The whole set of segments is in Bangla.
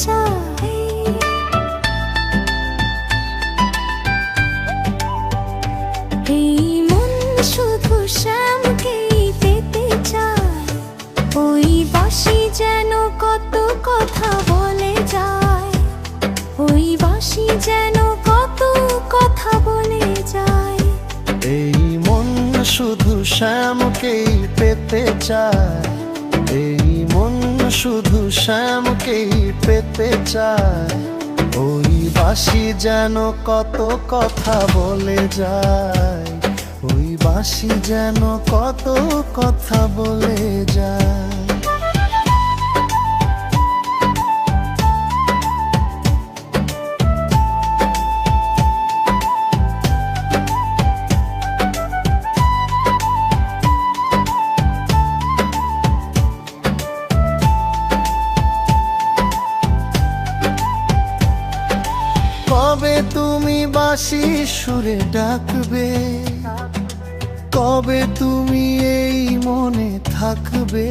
চায়। এই মন শুধু শ্যামকেই পেতে চায়। ওই বাঁশি যেন কত কথা বলে যায়। ওই বাঁশি যেন কত কথা বলে যায়। এই মন শুধু শ্যামকেই পেতে চায়। এই মন শুধু শ্যামকেই পেতে চায়। ওই বাঁশি যেন কত কথা বলে যায়। ওই বাঁশি যেন কত কথা বলে যায়। কবে তুমি বাঁশি সুরে ডাকবে? কবে তুমি এই মনে থাকবে?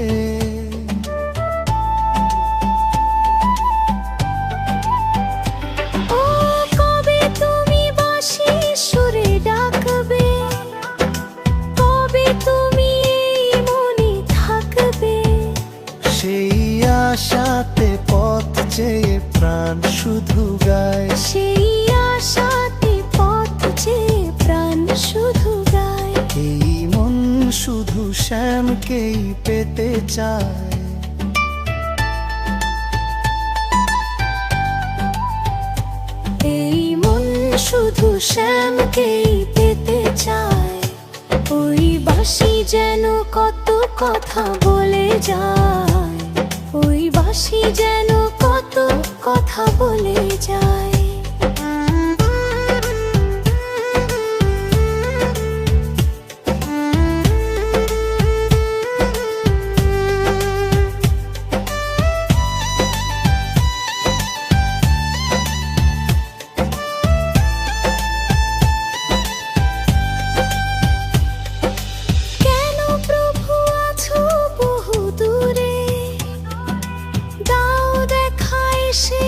ও কবে তুমি বাঁশি সুরে ডাকবে? কবে তুমি এই মনে থাকবে? সেই আশাতে পথ চেয়ে প্রাণ শুধু গায়। সেই আশাতে পথ চেয়ে প্রাণ শুধু গায়। এই মন শুধু শ্যামকেই পেতে চায়। এই মন শুধু শ্যামকেই পেতে চায়। ওই বাঁশি যেন কত কথা বলে যায়। ওই বাঁশি যেন কত কথা বলে যায়। কেন প্রভু আছো বহু দূরে? দাও দেখা এসে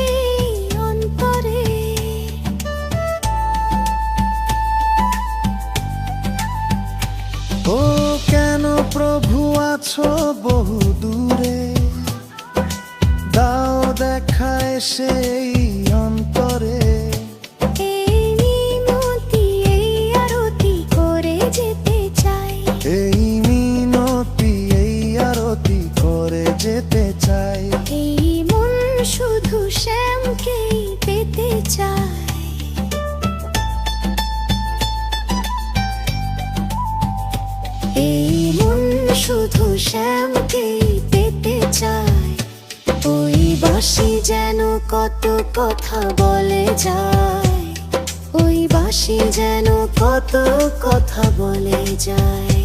অন্তরে। ও কেন প্রভু আছো বহু দূরে? দাও দেখা এসে এই অন্তরে। এই মিনতি এই আরতি করে যেতে চাই। এই মিনতি এই আরতি করে যেতে চাই। এই মন শুধু শ্যামকেই পেতে চায়। এই মন শুধু শ্যামকেই পেতে চায়। ওই বাঁশি যেন কত কথা বলে যায়। ওই বাঁশি যেন কত কথা বলে যায়।